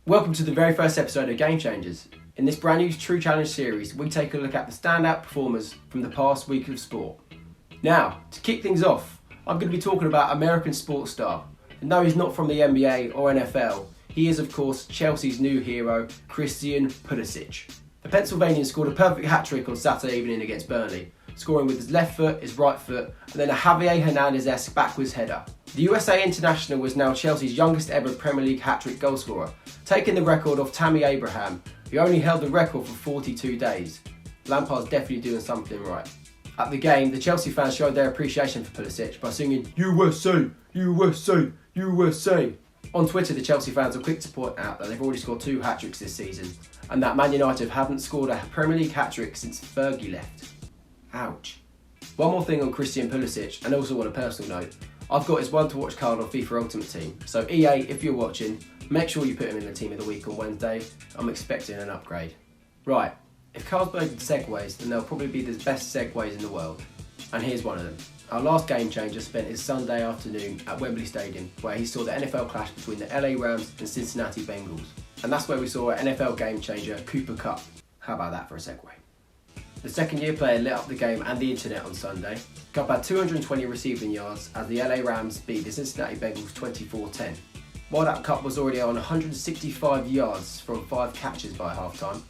Welcome to the very first episode of Game Changers. In this brand new TruChallenge series, we take a look at the standout performers from the past week of sport. Now, to kick things off, I'm going to be talking about American sports star. And no, he's not from the NBA or NFL. He is, of course, Chelsea's new hero, Christian Pulisic. The Pennsylvanian scored a perfect hat-trick on Saturday evening against Burnley, scoring with his left foot, his right foot, and then a Javier Hernandez-esque backwards header. The USA international was now Chelsea's youngest ever Premier League hat-trick goalscorer, taking the record off Tammy Abraham, who only held the record for 42 days. Lampard's definitely doing something right. At the game, the Chelsea fans showed their appreciation for Pulisic by singing USA, USA, USA. On Twitter, the Chelsea fans are quick to point out that they've already scored 2 hat-tricks this season, and that Man United haven't scored a Premier League hat-trick since Fergie left. Ouch. One more thing on Christian Pulisic, and also on a personal note, I've got his one-to-watch card on FIFA Ultimate Team, so EA, if you're watching, make sure you put him in the team of the week on Wednesday. I'm expecting an upgrade. Right, if cars made segways, then they'll probably be the best segways in the world. And here's one of them. Our last game changer spent his Sunday afternoon at Wembley Stadium, where he saw the NFL clash between the LA Rams and Cincinnati Bengals. And that's where we saw an NFL game changer, Cooper Kupp. How about that for a segue? The second-year player lit up the game and the internet on Sunday. Kupp had 220 receiving yards as the LA Rams beat the Cincinnati Bengals 24-10. While that Kupp was already on 165 yards from 5 catches by halftime,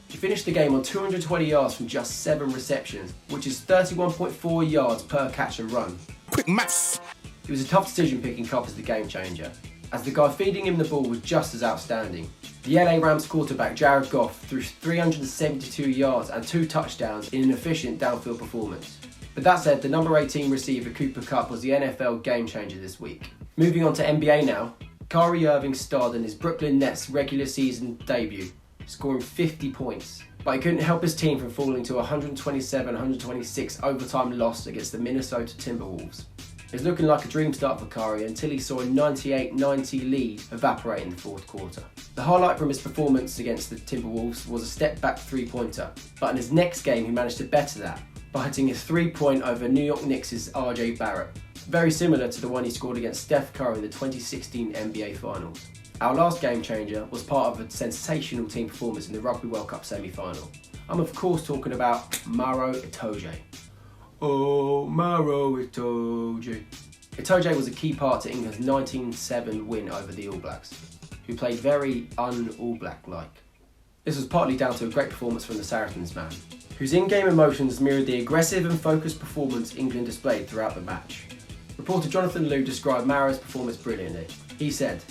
he finished the game on 220 yards from just 7 receptions, which is 31.4 yards per catch and run. Quick maths! It was a tough decision picking Kupp as the game changer, as the guy feeding him the ball was just as outstanding. The LA Rams quarterback Jared Goff threw 372 yards and 2 touchdowns in an efficient downfield performance. But that said, the number 18 receiver Cooper Kupp was the NFL game changer this week. Moving on to NBA now, Kyrie Irving starred in his Brooklyn Nets regular season debut, scoring 50 points. But he couldn't help his team from falling to a 127-126 overtime loss against the Minnesota Timberwolves. It was looking like a dream start for Kyrie until he saw a 98-90 lead evaporate in the fourth quarter. The highlight from his performance against the Timberwolves was a step-back three-pointer, but in his next game he managed to better that by hitting a 3-point over New York Knicks' RJ Barrett, very similar to the one he scored against Steph Curry in the 2016 NBA Finals. Our last game changer was part of a sensational team performance in the Rugby World Cup semi-final. I'm of course talking about Maro Itoje. Oh, Maro Itoje. Itoje was a key part to England's 19-7 win over the All Blacks, who played very un-All Black-like. This was partly down to a great performance from the Saracens man, whose in-game emotions mirrored the aggressive and focused performance England displayed throughout the match. Reporter Jonathan Liu described Maro's performance brilliantly. He said,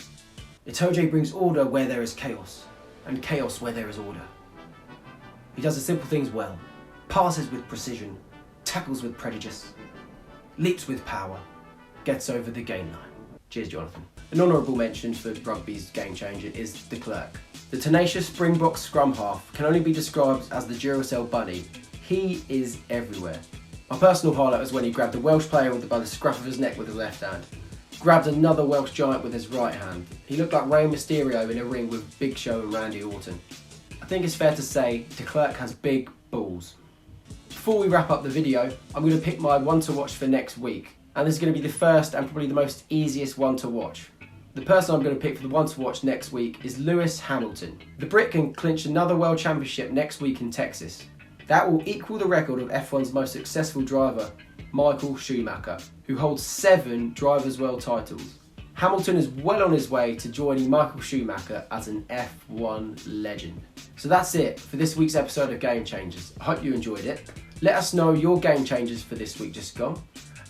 "Itoje brings order where there is chaos, and chaos where there is order. He does the simple things well, passes with precision, tackles with prejudice, leaps with power, gets over the gain line." Cheers, Jonathan. An honourable mention for rugby's game changer is de Klerk. The tenacious Springbok scrum half can only be described as the Duracell bunny. He is everywhere. My personal highlight was when he grabbed a Welsh player by the scruff of his neck with his left hand, grabbed another Welsh giant with his right hand. He looked like Rey Mysterio in a ring with Big Show and Randy Orton. I think it's fair to say de Klerk has big balls. Before we wrap up the video, I'm going to pick my one to watch for next week. And this is going to be the first and probably the most easiest one to watch. The person I'm going to pick for the one to watch next week is Lewis Hamilton. The Brit can clinch another World Championship next week in Texas. That will equal the record of F1's most successful driver, Michael Schumacher, who holds 7 Drivers' World titles. Hamilton is well on his way to joining Michael Schumacher as an F1 legend. So that's it for this week's episode of Game Changers. I hope you enjoyed it. Let us know your game changers for this week just gone,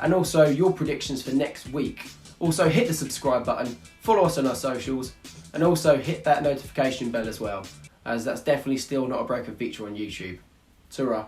and also your predictions for next week. Also hit the subscribe button, follow us on our socials, and also hit that notification bell as well, as that's definitely still not a broken feature on YouTube. Ta-ra.